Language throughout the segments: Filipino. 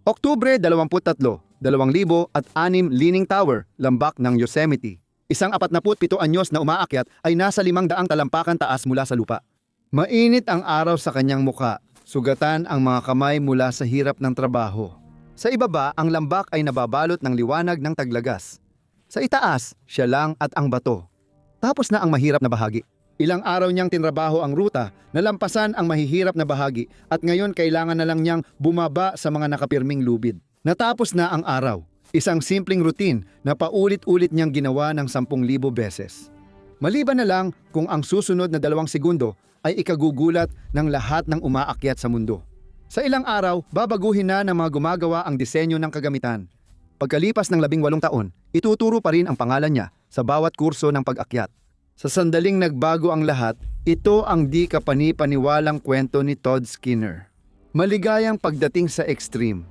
Oktubre 23, 2006 Leaning Tower, lambak ng Yosemite. Isang 47 anyos na umaakyat ay nasa 500 talampakan taas mula sa lupa. Mainit ang araw sa kanyang muka, sugatan ang mga kamay mula sa hirap ng trabaho. Sa ibaba, ang lambak ay nababalot ng liwanag ng taglagas. Sa itaas, siya lang at ang bato. Tapos na ang mahirap na bahagi. Ilang araw niyang tinrabaho ang ruta, nalampasan ang mahihirap na bahagi at ngayon kailangan na lang niyang bumaba sa mga nakapirming lubid. Natapos na ang araw, isang simpleng routine na paulit-ulit niyang ginawa ng 10,000 beses. Maliban na lang kung ang susunod na 2 segundo ay ikagugulat ng lahat ng umaakyat sa mundo. Sa ilang araw, babaguhin na ng mga gumagawa ang disenyo ng kagamitan. Pagkalipas ng 18 taon, ituturo pa rin ang pangalan niya sa bawat kurso ng pag-akyat. Sa sandaling nagbago ang lahat, ito ang di kapani-paniwalang kwento ni Todd Skinner. Maligayang pagdating sa extreme.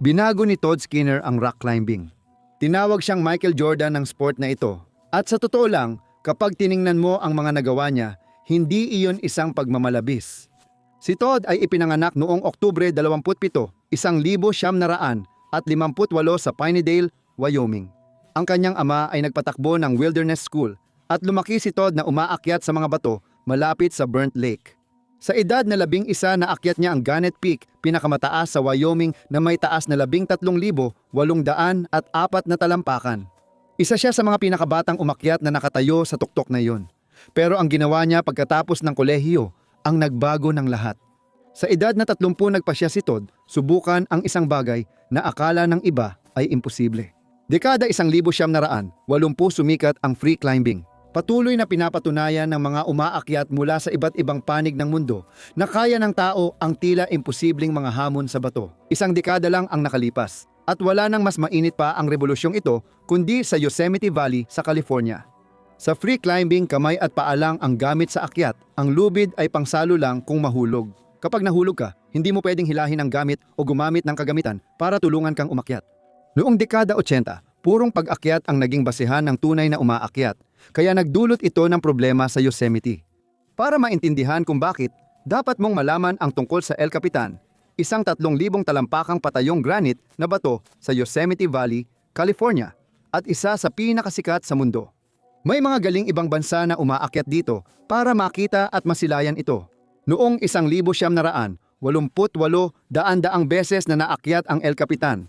Binago ni Todd Skinner ang rock climbing. Tinawag siyang Michael Jordan ng sport na ito. At sa totoo lang, kapag tiningnan mo ang mga nagawa niya, hindi iyon isang pagmamalabis. Si Todd ay ipinanganak noong Oktubre 27, 1958 sa Pinedale, Wyoming. Ang kanyang ama ay nagpatakbo ng Wilderness School at lumaki si Todd na umaakyat sa mga bato malapit sa Burnt Lake. Sa edad na 11 naakyat niya ang Gannett Peak, pinakamataas sa Wyoming na may taas na 13,804 na talampakan. Isa siya sa mga pinakabatang umakyat na nakatayo sa tuktok na iyon. Pero ang ginawa niya pagkatapos ng kolehiyo ang nagbago ng lahat. Sa edad na 30 nagpasya si Todd, subukan ang isang bagay na akala ng iba ay imposible. Dekada 1980, sumikat ang free climbing. Patuloy na pinapatunayan ng mga umaakyat mula sa iba't ibang panig ng mundo na kaya ng tao ang tila imposibleng mga hamon sa bato. Isang dekada lang ang nakalipas at wala nang mas mainit pa ang revolusyong ito kundi sa Yosemite Valley sa California. Sa free climbing, kamay at paa lang ang gamit sa akyat. Ang lubid ay pangsalo lang kung mahulog. Kapag nahulog ka, hindi mo pwedeng hilahin ang gamit o gumamit ng kagamitan para tulungan kang umakyat. Noong dekada 80, purong pag-akyat ang naging basehan ng tunay na umaakyat, kaya nagdulot ito ng problema sa Yosemite. Para maintindihan kung bakit, dapat mong malaman ang tungkol sa El Capitan, isang 3,000 talampakang patayong granite na bato sa Yosemite Valley, California, at isa sa pinakasikat sa mundo. May mga galing ibang bansa na umaakyat dito para makita at masilayan ito. Noong 1988, 88 beses na naakyat ang El Capitan.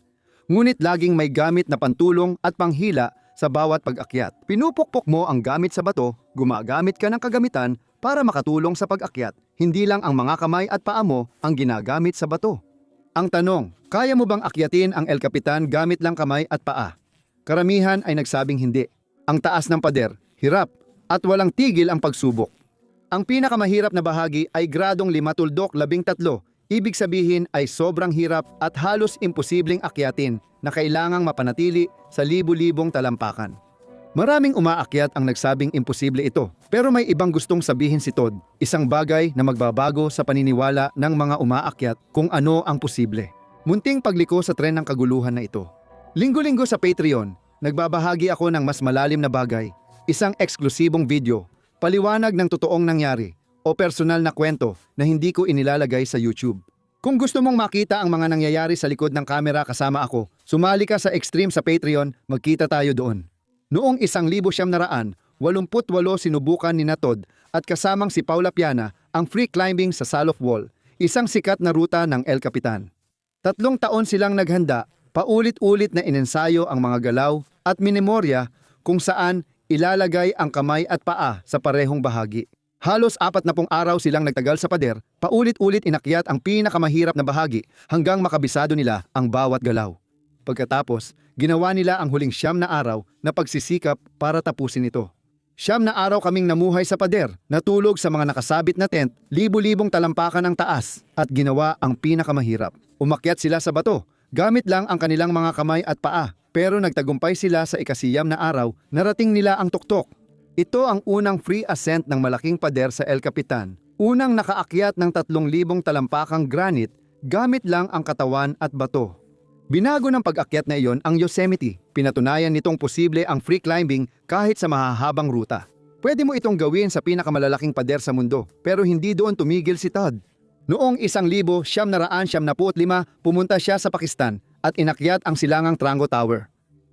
Ngunit laging may gamit na pantulong at panghila sa bawat pag-akyat. Pinupukpok mo ang gamit sa bato, gumagamit ka ng kagamitan para makatulong sa pag-akyat. Hindi lang ang mga kamay at paa mo ang ginagamit sa bato. Ang tanong, kaya mo bang akyatin ang El Capitan gamit lang kamay at paa? Karamihan ay nagsabing hindi. Ang taas ng pader, hirap, at walang tigil ang pagsubok. Ang pinakamahirap na bahagi ay gradong 5-13. Ibig sabihin ay sobrang hirap at halos imposibleng akyatin na kailangang mapanatili sa libu-libong talampakan. Maraming umaakyat ang nagsabing imposible ito, pero may ibang gustong sabihin si Todd, isang bagay na magbabago sa paniniwala ng mga umaakyat kung ano ang posible. Munting pagliko sa tren ng kaguluhan na ito. Linggo-linggo sa Patreon, nagbabahagi ako ng mas malalim na bagay, isang eksklusibong video, paliwanag ng totoong nangyari, o personal na kwento na hindi ko inilalagay sa YouTube. Kung gusto mong makita ang mga nangyayari sa likod ng kamera kasama ako, sumali ka sa Extreme sa Patreon, magkita tayo doon. Noong 1988, sinubukan ni Todd at kasamang si Paula Piana ang free climbing sa Salof Wall, isang sikat na ruta ng El Capitan. 3 taon silang naghanda, paulit-ulit na inensayo ang mga galaw at minemorya kung saan ilalagay ang kamay at paa sa parehong bahagi. Halos 40 araw silang nagtagal sa pader, paulit-ulit inakyat ang pinakamahirap na bahagi hanggang makabisado nila ang bawat galaw. Pagkatapos, ginawa nila ang huling 9 na araw na pagsisikap para tapusin ito. 9 na araw kaming namuhay sa pader, natulog sa mga nakasabit na tent, libu-libong talampakan ang taas, at ginawa ang pinakamahirap. Umakyat sila sa bato, gamit lang ang kanilang mga kamay at paa, pero nagtagumpay sila sa 9 na araw, narating nila ang tuktok. Ito ang unang free ascent ng malaking pader sa El Capitan. Unang nakaakyat ng 3,000 talampakang granite gamit lang ang katawan at bato. Binago ng pag-akyat na iyon ang Yosemite. Pinatunayan nitong posible ang free climbing kahit sa mahahabang ruta. Pwede mo itong gawin sa pinakamalalaking pader sa mundo, pero hindi doon tumigil si Todd. Noong 1975, pumunta siya sa Pakistan at inakyat ang silangang Trango Tower.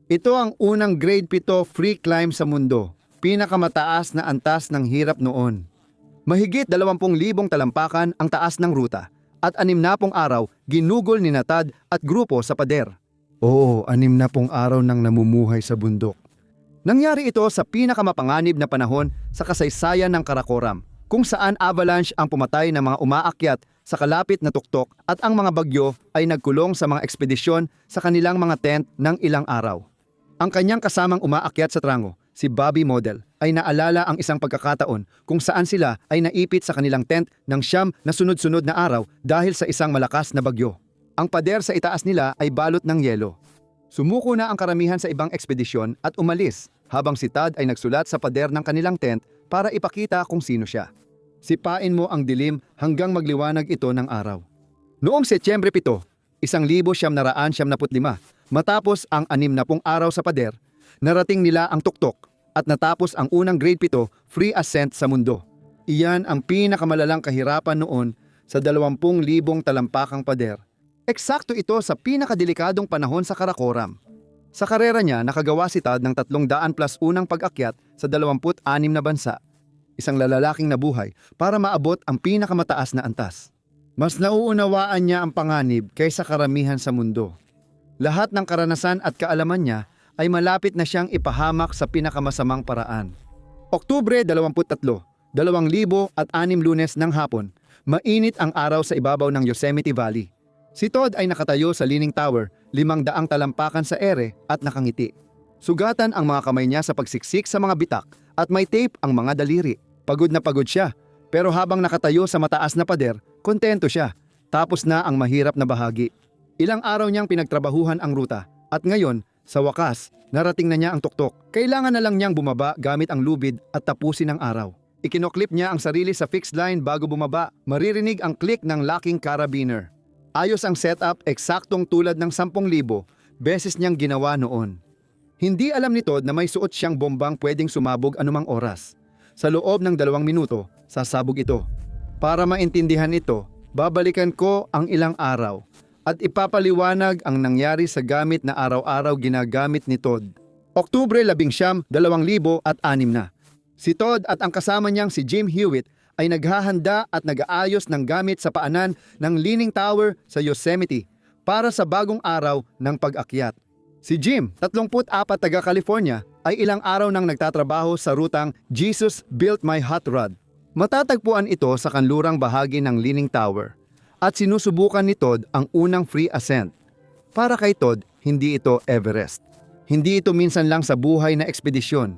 Ito ang unang grade 7 free climb sa mundo, pinakamataas na antas ng hirap noon. Mahigit 20,000 talampakan ang taas ng ruta at 60 araw ginugol ni Tad at grupo sa pader. Oo, 60 araw nang namumuhay sa bundok. Nangyari ito sa pinakamapanganib na panahon sa kasaysayan ng Karakoram, kung saan avalanche ang pumatay ng mga umaakyat sa kalapit na tuktok at ang mga bagyo ay nagkulong sa mga ekspedisyon sa kanilang mga tent ng ilang araw. Ang kanyang kasamang umaakyat sa Trango, si Bobby Model, ay naalala ang isang pagkakataon kung saan sila ay naipit sa kanilang tent ng 9 na sunod-sunod na araw dahil sa isang malakas na bagyo. Ang pader sa itaas nila ay balot ng yelo. Sumuko na ang karamihan sa ibang ekspedisyon at umalis, habang si Tad ay nagsulat sa pader ng kanilang tent para ipakita kung sino siya. Sipain mo ang dilim hanggang magliwanag ito ng araw. Noong Setyembre 7, 1975, matapos ang 60 araw sa pader, narating nila ang tuktok at natapos ang unang grade 7 free ascent sa mundo. Iyan ang pinakamalalang kahirapan noon sa 20,000 talampakang pader. Eksakto ito sa pinakadelikadong panahon sa Karakoram. Sa karera niya, nakagawa si Tad ng 300 plus unang pag-akyat sa 26 na bansa. Isang lalalaking nabuhay para maabot ang pinakamataas na antas. Mas nauunawaan niya ang panganib kaysa karamihan sa mundo. Lahat ng karanasan at kaalaman niya ay malapit na siyang ipahamak sa pinakamasamang paraan. Oktubre 23, 2006 Lunes ng hapon, mainit ang araw sa ibabaw ng Yosemite Valley. Si Todd ay nakatayo sa Leaning Tower, 500 talampakan sa ere at nakangiti. Sugatan ang mga kamay niya sa pagsiksik sa mga bitak at may tape ang mga daliri. Pagod na pagod siya, pero habang nakatayo sa mataas na pader, kontento siya. Tapos na ang mahirap na bahagi. Ilang araw niyang pinagtrabahuhan ang ruta at ngayon, sa wakas, narating na niya ang tuktok. Kailangan na lang niyang bumaba gamit ang lubid at tapusin ang araw. Ikinoklip niya ang sarili sa fixed line bago bumaba, maririnig ang click ng locking carabiner. Ayos ang setup, eksaktong tulad ng 10,000 beses niyang ginawa noon. Hindi alam ni Todd na may suot siyang bombang pwedeng sumabog anumang oras. Sa loob ng 2 minuto, sasabog ito. Para maintindihan ito, babalikan ko ang ilang araw at ipapaliwanag ang nangyari sa gamit na araw-araw ginagamit ni Todd. Oktubre 11, 2006 na. Si Todd at ang kasama niyang si Jim Hewitt ay naghahanda at nag-aayos ng gamit sa paanan ng Leaning Tower sa Yosemite para sa bagong araw ng pag-akyat. Si Jim, 34 taga California, ay ilang araw nang nagtatrabaho sa rutang Jesus Built My Hot Rod. Matatagpuan ito sa kanlurang bahagi ng Leaning Tower at sinusubukan ni Todd ang unang free ascent. Para kay Todd, hindi ito Everest. Hindi ito minsan lang sa buhay na ekspedisyon,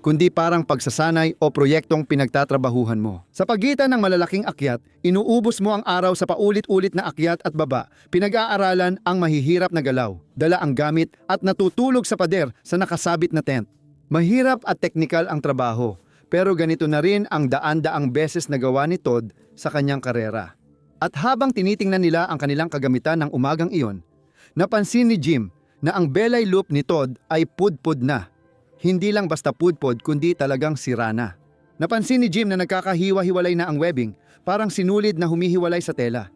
kundi parang pagsasanay o proyektong pinagtatrabahuhan mo. Sa pagitan ng malalaking akyat, inuubos mo ang araw sa paulit-ulit na akyat at baba, pinag-aaralan ang mahihirap na galaw, dala ang gamit at natutulog sa pader sa nakasabit na tent. Mahirap at teknikal ang trabaho, pero ganito na rin ang daan-daang beses na gawa ni Todd sa kanyang karera. At habang tinitingnan nila ang kanilang kagamitan ng umagang iyon, napansin ni Jim na ang belay loop ni Todd ay pudpud na. Hindi lang basta pudpod kundi talagang sira na. Napansin ni Jim na nagkakahiwa-hiwalay na ang webbing, parang sinulid na humihiwalay sa tela.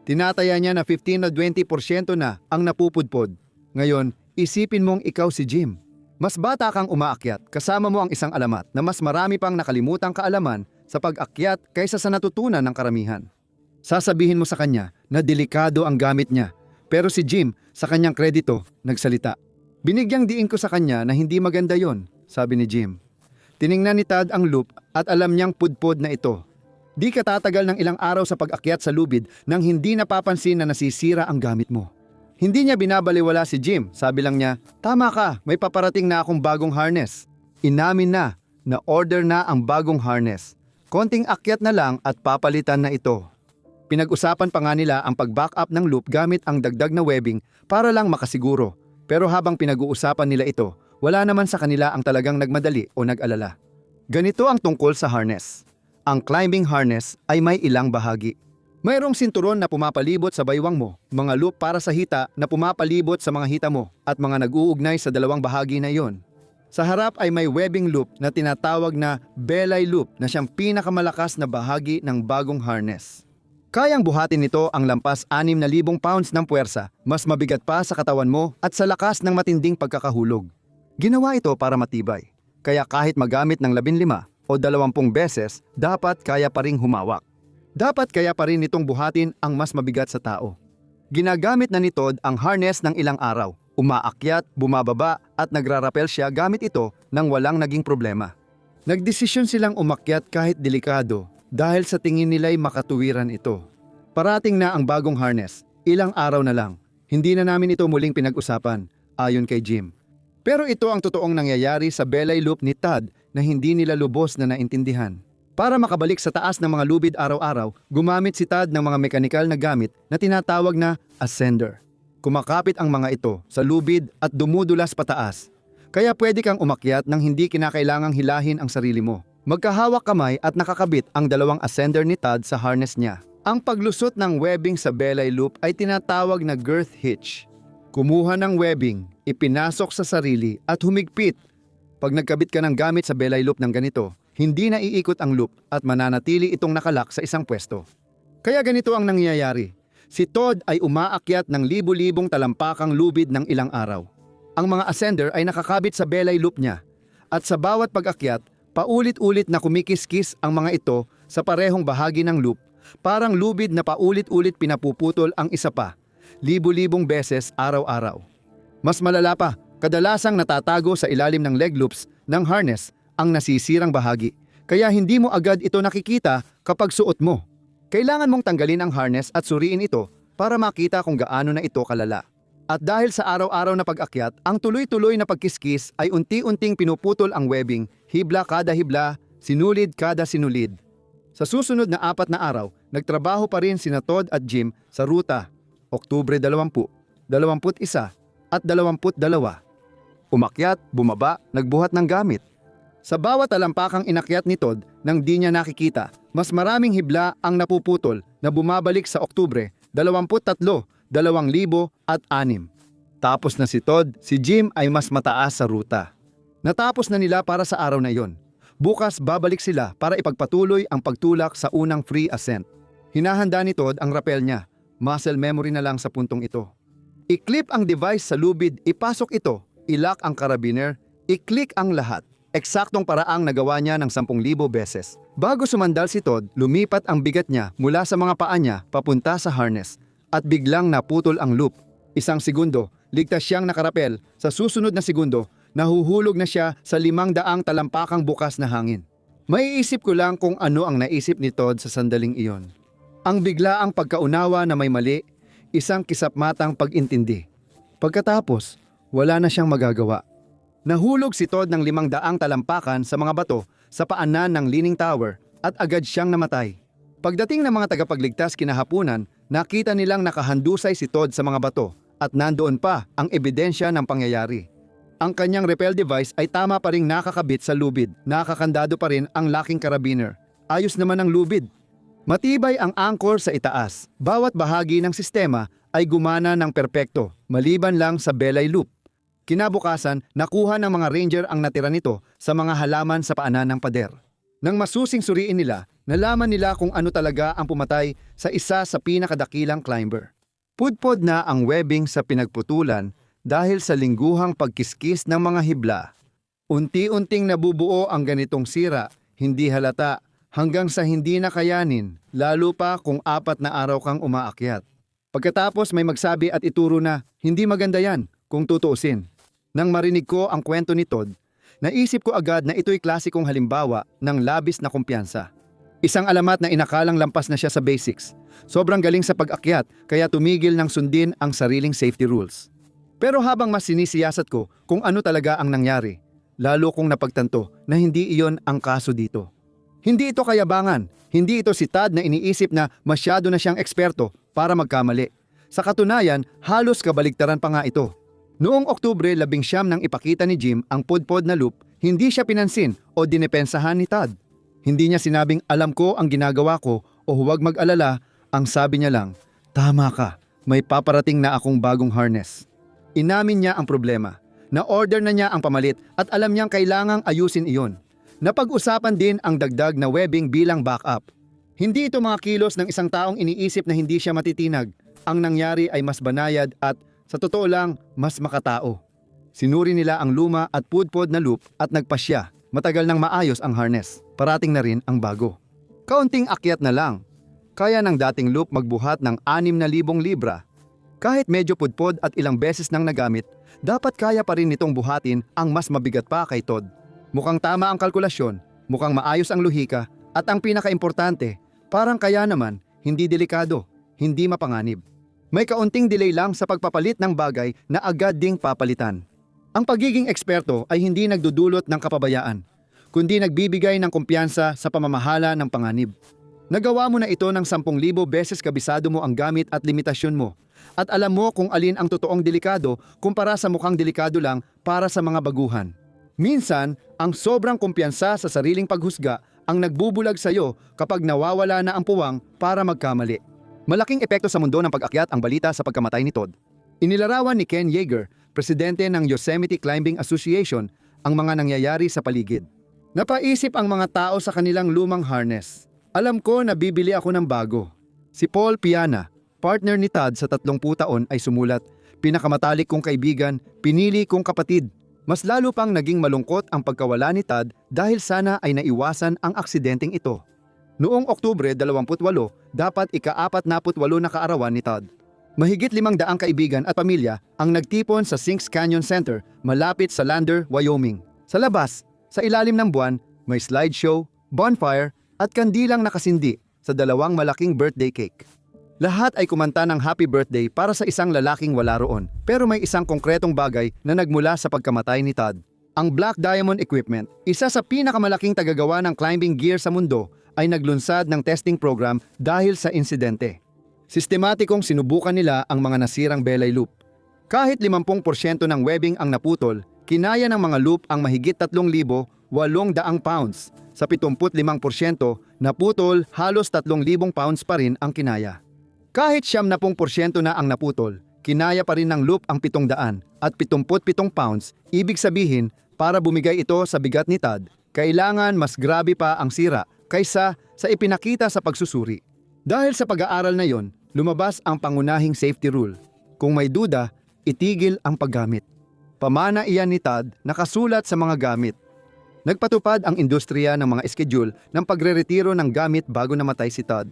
Tinataya niya na 15 o 20% na ang napupudpod. Ngayon, isipin mong ikaw si Jim. Mas bata kang umaakyat, kasama mo ang isang alamat na mas marami pang nakalimutang kaalaman sa pag-akyat kaysa sa natutunan ng karamihan. Sasabihin mo sa kanya na delikado ang gamit niya, pero si Jim, sa kanyang kredito, nagsalita. Binigyang diin ko sa kanya na hindi maganda yon, sabi ni Jim. Tiningnan ni Tad ang loop at alam niyang pudpod na ito. Di ka tatagal ng ilang araw sa pag-akyat sa lubid nang hindi napapansin na nasisira ang gamit mo. Hindi niya binabaliwala si Jim, sabi lang niya, tama ka, may paparating na akong bagong harness. Inamin na order na ang bagong harness. Konting akyat na lang at papalitan na ito. Pinag-usapan pa nga nila ang pag-back up ng loop gamit ang dagdag na webbing para lang makasiguro. Pero habang pinag-uusapan nila ito, wala naman sa kanila ang talagang nagmadali o nag-alala. Ganito ang tungkol sa harness. Ang climbing harness ay may ilang bahagi. Mayroong sinturon na pumapalibot sa baywang mo, mga loop para sa hita na pumapalibot sa mga hita mo, at mga nag-uugnay sa dalawang bahagi na iyon. Sa harap ay may webbing loop na tinatawag na belay loop na siyang pinakamalakas na bahagi ng bagong harness. Kayang buhatin nito ang lampas 6,000 pounds ng puwersa, mas mabigat pa sa katawan mo at sa lakas ng matinding pagkakahulog. Ginawa ito para matibay, kaya kahit magamit ng 15 o 20 beses, dapat kaya pa ring humawak. Dapat kaya pa rin nitong buhatin ang mas mabigat sa tao. Ginagamit na ni Todd ang harness ng ilang araw. Umaakyat, bumababa at nagrarapel siya gamit ito nang walang naging problema. Nagdesisyon silang umakyat kahit delikado dahil sa tingin nila'y makatuwiran ito. Parating na ang bagong harness, ilang araw na lang. Hindi na namin ito muling pinag-usapan, ayon kay Jim. Pero ito ang totoong nangyayari sa belay loop ni Todd na hindi nila lubos na naintindihan. Para makabalik sa taas ng mga lubid araw-araw, gumamit si Todd ng mga mekanikal na gamit na tinatawag na ascender. Kumakapit ang mga ito sa lubid at dumudulas pataas. Kaya pwede kang umakyat nang hindi kinakailangang hilahin ang sarili mo. Magkahawak kamay at nakakabit ang dalawang ascender ni Todd sa harness niya. Ang paglusot ng webbing sa belay loop ay tinatawag na girth hitch. Kumuha ng webbing, ipinasok sa sarili at humigpit. Pag nagkabit ka ng gamit sa belay loop ng ganito, hindi na iikot ang loop at mananatili itong nakalak sa isang pwesto. Kaya ganito ang nangyayari. Si Todd ay umaakyat ng libu-libong talampakang lubid ng ilang araw. Ang mga ascender ay nakakabit sa belay loop niya. At sa bawat pag-akyat, paulit-ulit na kumikiskis ang mga ito sa parehong bahagi ng loop. Parang lubid na paulit-ulit pinapuputol ang isa pa. Libu-libong beses araw-araw. Mas malala pa, kadalasang natatago sa ilalim ng leg loops ng harness ang nasisirang bahagi. Kaya hindi mo agad ito nakikita kapag suot mo. Kailangan mong tanggalin ang harness at suriin ito para makita kung gaano na ito kalala. At dahil sa araw-araw na pag-akyat, ang tuloy-tuloy na pagkiskis ay unti-unting pinuputol ang webbing, hibla kada hibla, sinulid kada sinulid. Sa susunod na 4 na araw, nagtrabaho pa rin sina Todd at Jim sa ruta, Oktubre 20, 21 at 22. Umakyat, bumaba, nagbuhat ng gamit. Sa bawat talampakang inakyat ni Todd nang di niya nakikita, mas maraming hibla ang napuputol na bumabalik sa Oktubre 23, 2006. Tapos na si Todd, si Jim ay mas mataas sa ruta. Natapos na nila para sa araw na iyon. Bukas babalik sila para ipagpatuloy ang pagtulak sa unang free ascent. Hinahanda ni Todd ang rappel niya, muscle memory na lang sa puntong ito. I-clip ang device sa lubid, ipasok ito, ilock ang carabiner, i-click ang lahat. Eksaktong paraang nagawa niya ng 10,000 beses. Bago sumandal si Todd, lumipat ang bigat niya mula sa mga paa niya papunta sa harness at biglang naputol ang loop. 1 segundo, ligtas siyang nakarapel. Sa susunod na segundo, nahuhulog na siya sa 500 talampakang bukas na hangin. Maiisip ko lang kung ano ang naisip ni Todd sa sandaling iyon. Ang biglaang pagkaunawa na may mali, isang kisapmatang pag-intindi. Pagkatapos, wala na siyang magagawa. Nahulog si Todd ng 500 talampakan sa mga bato sa paanan ng Leaning Tower at agad siyang namatay. Pagdating ng mga tagapagligtas kinahapunan, nakita nilang nakahandusay si Todd sa mga bato at nandoon pa ang ebidensya ng pangyayari. Ang kanyang rappel device ay tama pa ring nakakabit sa lubid, nakakandado pa rin ang locking carabiner. Ayos naman ang lubid. Matibay ang anchor sa itaas. Bawat bahagi ng sistema ay gumana ng perpekto, maliban lang sa belay loop. Kinabukasan, nakuha ng mga ranger ang natira nito sa mga halaman sa paanan ng pader. Nang masusing suriin nila, nalaman nila kung ano talaga ang pumatay sa isa sa pinakadakilang climber. Pudpod na ang webbing sa pinagputulan dahil sa lingguhang pagkiskis ng mga hibla. Unti-unting nabubuo ang ganitong sira, hindi halata, hanggang sa hindi na kayanin, lalo pa kung 4 na araw kang umaakyat. Pagkatapos may magsabi at ituro na, hindi maganda yan, kung tutuusin. Nang marinig ko ang kwento ni Todd, naisip ko agad na ito'y klasikong halimbawa ng labis na kumpiyansa. Isang alamat na inakalang lampas na siya sa basics. Sobrang galing sa pag-akyat kaya tumigil ng sundin ang sariling safety rules. Pero habang mas sinisiyasat ko kung ano talaga ang nangyari, lalo kong napagtanto na hindi iyon ang kaso dito. Hindi ito kayabangan, hindi ito si Todd na iniisip na masyado na siyang eksperto para magkamali. Sa katunayan, halos kabaligtaran pa nga ito. Noong Oktubre 19 nang ipakita ni Jim ang pudpod na loop, hindi siya pinansin o dinepensahan ni Todd. Hindi niya sinabing alam ko ang ginagawa ko o huwag mag-alala, ang sabi niya lang, tama ka, may paparating na akong bagong harness. Inamin niya ang problema. Na-order na niya ang pamalit at alam niyang kailangang ayusin iyon. Napag-usapan din ang dagdag na webbing bilang backup. Hindi ito mga kilos ng isang taong iniisip na hindi siya matitinag. Ang nangyari ay mas banayad at, sa totoo lang, mas makatao. Sinuri nila ang luma at pudpod na loop at nagpasya. Matagal nang maayos ang harness. Parating na rin ang bago. Kaunting akyat na lang. Kaya ng dating loop magbuhat ng 6,000 libra. Kahit medyo pudpod at ilang beses nang nagamit, dapat kaya pa rin nitong buhatin ang mas mabigat pa kay Todd. Mukhang tama ang kalkulasyon, mukhang maayos ang luhika, at ang pinakaimportante, parang kaya naman, hindi delikado, hindi mapanganib. May kaunting delay lang sa pagpapalit ng bagay na agad ding papalitan. Ang pagiging eksperto ay hindi nagdudulot ng kapabayaan, kundi nagbibigay ng kumpiyansa sa pamamahala ng panganib. Nagawa mo na ito ng 10,000 beses kabisado mo ang gamit at limitasyon mo, at alam mo kung alin ang totoong delikado kumpara sa mukhang delikado lang para sa mga baguhan. Minsan, ang sobrang kumpiyansa sa sariling paghusga ang nagbubulag sa iyo kapag nawawala na ang puwang para magkamali. Malaking epekto sa mundo ng pag-akyat ang balita sa pagkamatay ni Todd. Inilarawan ni Ken Yeager, presidente ng Yosemite Climbing Association, ang mga nangyayari sa paligid. Napaisip ang mga tao sa kanilang lumang harness. Alam ko na bibili ako ng bago. Si Paul Piana, partner ni Todd sa 30 taon, ay sumulat, "Pinakamatalik kong kaibigan, pinili kong kapatid." Mas lalo pang naging malungkot ang pagkawala ni Todd dahil sana ay naiwasan ang aksidenteng ito. Noong Oktubre 28, dapat ika-48 na kaarawan ni Todd. Mahigit 500 kaibigan at pamilya ang nagtipon sa Sinks Canyon Center malapit sa Lander, Wyoming. Sa labas, sa ilalim ng buwan, may slideshow, bonfire at kandilang nakasindi sa 2 malaking birthday cake. Lahat ay kumanta ng happy birthday para sa isang lalaking wala roon, pero may isang konkretong bagay na nagmula sa pagkamatay ni Todd. Ang Black Diamond Equipment, isa sa pinakamalaking tagagawa ng climbing gear sa mundo, ay naglunsad ng testing program dahil sa insidente. Sistematikong sinubukan nila ang mga nasirang belay loop. Kahit 50% ng webbing ang naputol, kinaya ng mga loop ang mahigit 3,800 pounds. Sa 75%, naputol, halos 3,000 pounds pa rin ang kinaya. Kahit 70% na ang naputol, kinaya pa rin ng loop ang 700 at 77 pounds, ibig sabihin, para bumigay ito sa bigat ni Todd, kailangan mas grabe pa ang sira kaysa sa ipinakita sa pagsusuri. Dahil sa pag-aaral na yon, lumabas ang pangunahing safety rule. Kung may duda, itigil ang paggamit. Pamana iyan ni Todd, nakasulat sa mga gamit. Nagpatupad ang industriya ng mga schedule ng pagre-retiro ng gamit bago namatay si Todd.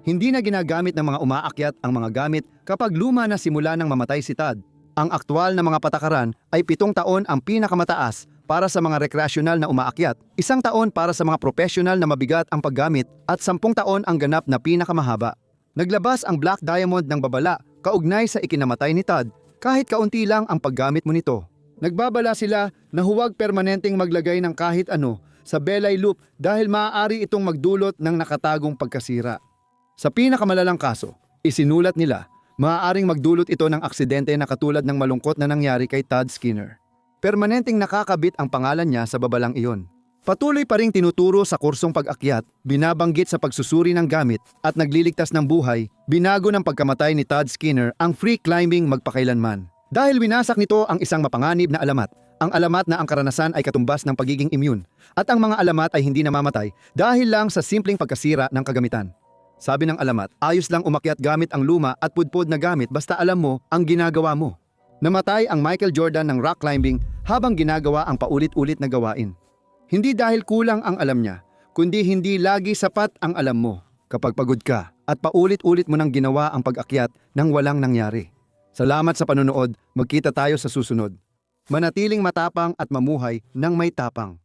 Hindi na ginagamit ng mga umaakyat ang mga gamit kapag luma na simula nang mamatay si Todd. Ang aktwal na mga patakaran ay 7 taon ang pinakamataas para sa mga rekreasyonal na umaakyat, 1 taon para sa mga profesional na mabigat ang paggamit at 10 taon ang ganap na pinakamahaba. Naglabas ang Black Diamond ng babala kaugnay sa ikinamatay ni Todd kahit kaunti lang ang paggamit mo nito. Nagbabala sila na huwag permanenteng maglagay ng kahit ano sa belay loop dahil maaari itong magdulot ng nakatagong pagkasira. Sa pinakamalalang kaso, isinulat nila, maaaring magdulot ito ng aksidente na katulad ng malungkot na nangyari kay Todd Skinner. Permanenteng nakakabit ang pangalan niya sa babalang iyon. Patuloy pa ring tinuturo sa kursong pag-akyat, binabanggit sa pagsusuri ng gamit at nagliligtas ng buhay, binago ng pagkamatay ni Todd Skinner ang free climbing magpakailanman. Dahil winasak nito ang isang mapanganib na alamat, ang alamat na ang karanasan ay katumbas ng pagiging immune, at ang mga alamat ay hindi namamatay dahil lang sa simpleng pagkasira ng kagamitan. Sabi ng alamat, ayos lang umakyat gamit ang luma at pudpod na gamit basta alam mo ang ginagawa mo. Namatay ang Michael Jordan ng rock climbing habang ginagawa ang paulit-ulit na gawain. Hindi dahil kulang ang alam niya, kundi hindi lagi sapat ang alam mo kapag pagod ka at paulit-ulit mo nang ginawa ang pag-akyat nang walang nangyari. Salamat sa panonood, magkita tayo sa susunod. Manatiling matapang at mamuhay nang may tapang.